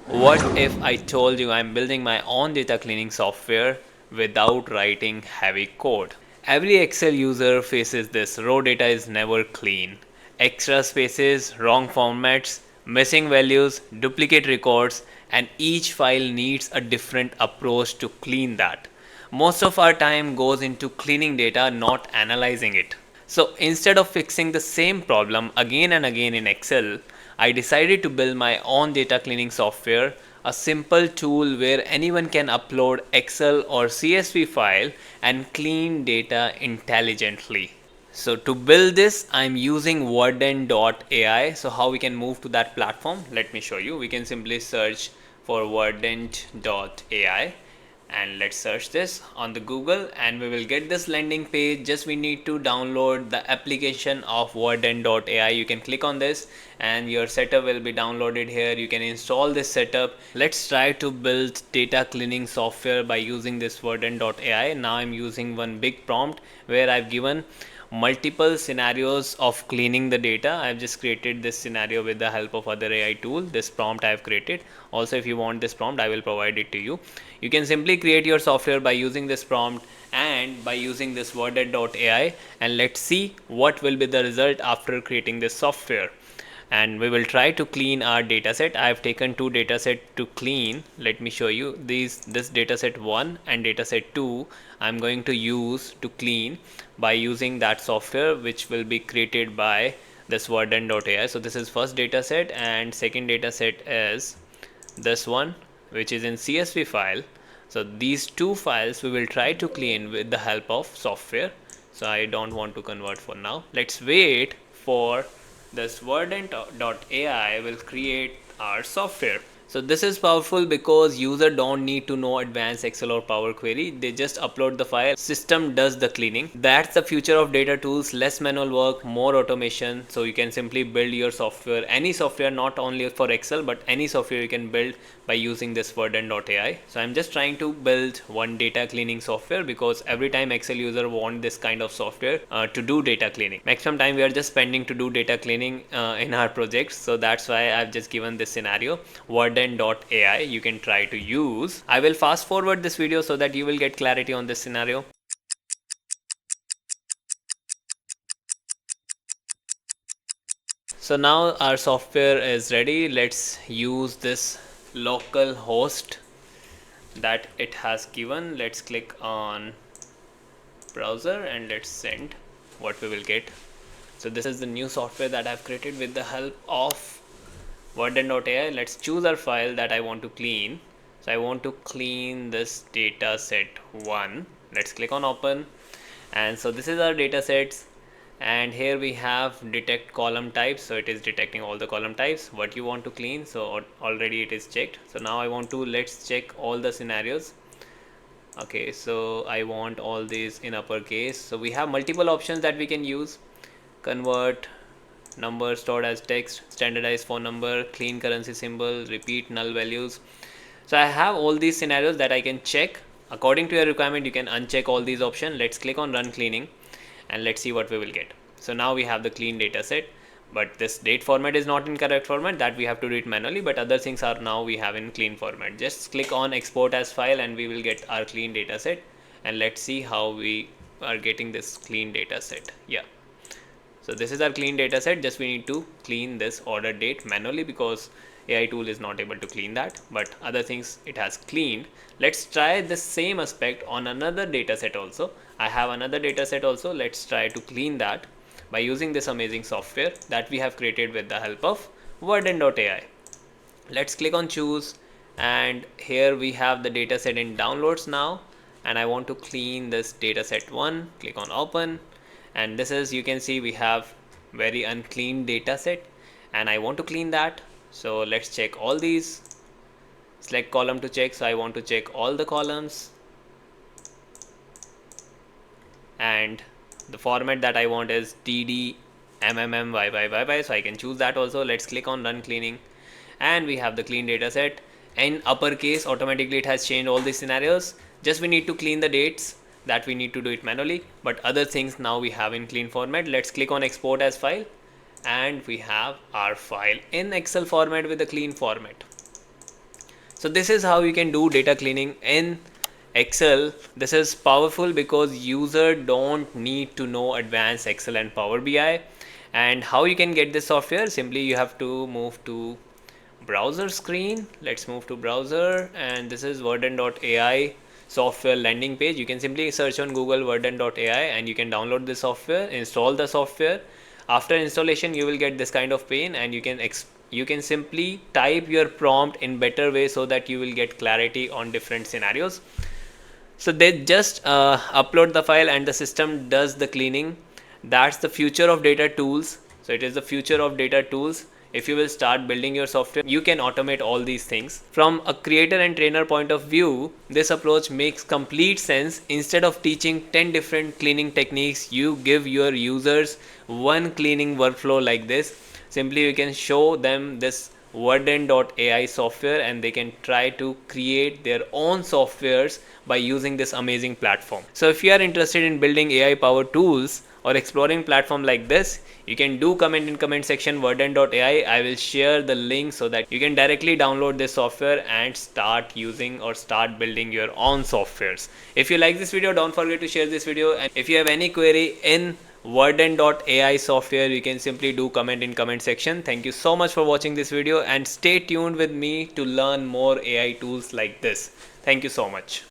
What if I told you I'm building my own data cleaning software without writing heavy code? Every Excel user faces this. Raw data is never clean. Extra spaces, wrong formats, missing values, duplicate records, and each file needs a different approach to clean that. Most of our time goes into cleaning data, not analyzing it. So instead of fixing the same problem again and again in Excel, I decided to build my own data cleaning software, a simple tool where anyone can upload Excel or CSV file and clean data intelligently. So to build this, I'm using Verdent.ai. So how we can move to that platform? Let me show you. We can simply search for Verdent.ai and let's search this on the Google and we will get this landing page. Just we need to download the application of Verdent.ai. You can click on this and your setup will be downloaded here. You can install this setup. Let's try to build data cleaning software by using this Verdent.ai. Now I'm using one big prompt where I've given multiple scenarios of cleaning the data. I've just created this scenario with the help of other AI tool. This prompt I've created. Also, if you want this prompt, I will provide it to you. You can simply create your software by using this prompt and by using this Verdent.ai, and let's see what will be the result after creating this software. And we will try to clean our dataset. I have taken two dataset to clean. Let me show you this dataset 1 and dataset 2 I'm going to use to clean by using that software which will be created by this Verdent.ai. So this is first dataset and second dataset is this one which is in CSV file. So these two files we will try to clean with the help of software. So I don't want to convert for now. Let's wait for this Verdent.ai will create our software. So this is powerful because user don't need to know advanced Excel or Power Query. They just upload the file. System does the cleaning. That's the future of data tools. Less manual work, more automation. So you can simply build your software, any software, not only for Excel, but any software you can build by using this Verdent.ai. So I'm just trying to build one data cleaning software because every time Excel user want this kind of software to do data cleaning. Maximum time we are just spending to do data cleaning in our projects. So that's why I've just given this scenario. Verdent.ai you can try to use. I will fast forward this video so that you will get clarity on this scenario. So now our software is ready. Let's use this local host that it has given. Let's click on browser and let's send what we will get. So this is the new software that I've created with the help of Verdent.ai. Let's choose our file that I want to clean. So I want to clean this dataset 1. Let's click on open. And so this is our datasets. And here we have detect column types. So it is detecting all the column types what you want to clean. So already it is checked. So now I want to let's check all the scenarios. Okay, so I want all these in uppercase. So we have multiple options that we can use. Convert number stored as text, standardized phone number, clean currency symbol, repeat null values. So I have all these scenarios that I can check. According to your requirement you can uncheck all these options. Let's click on run cleaning and let's see what we will get. So now we have the clean data set, but this date format is not in correct format, that we have to do it manually, but other things are now we have in clean format. Just click on export as file and we will get our clean data set, and let's see how we are getting this clean data set. Yeah, so this is our clean data set. Just we need to clean this order date manually because AI tool is not able to clean that, but other things it has cleaned. Let's try the same aspect on another data set also. I have another data set also. Let's try to clean that by using this amazing software that we have created with the help of Verdent.ai. Let's click on choose, and here we have the data set in downloads now, and I want to clean this data set 1. Click on open, and this is, you can see we have very unclean data set and I want to clean that. So let's check all these. Select column to check. So I want to check all the columns, and the format that I want is dd mmyyyy, so I can choose that also. Let's click on run cleaning, and we have the clean data set in uppercase. Automatically it has changed all these scenarios. Just we need to clean the dates, that we need to do it manually, but other things now we have in clean format. Let's click on export as file, and we have our file in Excel format with a clean format. So this is how you can do data cleaning in Excel. This is powerful because user don't need to know advanced Excel and Power BI. And how you can get this software? Simply you have to move to browser screen. Let's move to browser, and this is Verdent.ai software landing page. You can simply search on Google Verdent.ai and you can download this software, install the software. After installation you will get this kind of pane, and you can simply type your prompt in better way so that you will get clarity on different scenarios. So they just upload the file and the system does the cleaning. That's the future of data tools. So it is the future of data tools. If you will start building your software, you can automate all these things. From a creator and trainer point of view, this approach makes complete sense. Instead of teaching 10 different cleaning techniques, you give your users one cleaning workflow like this. Simply you can show them this Verdent.ai software and they can try to create their own softwares by using this amazing platform. So if you are interested in building AI powered tools or exploring platform like this, you can do comment in comment section Verdent.ai. I will share the link so that you can directly download this software and start using or start building your own softwares. If you like this video, don't forget to share this video, and if you have any query in Verdent.ai software, you can simply do comment in comment section. Thank you so much for watching this video and stay tuned with me to learn more AI tools like this. Thank you so much.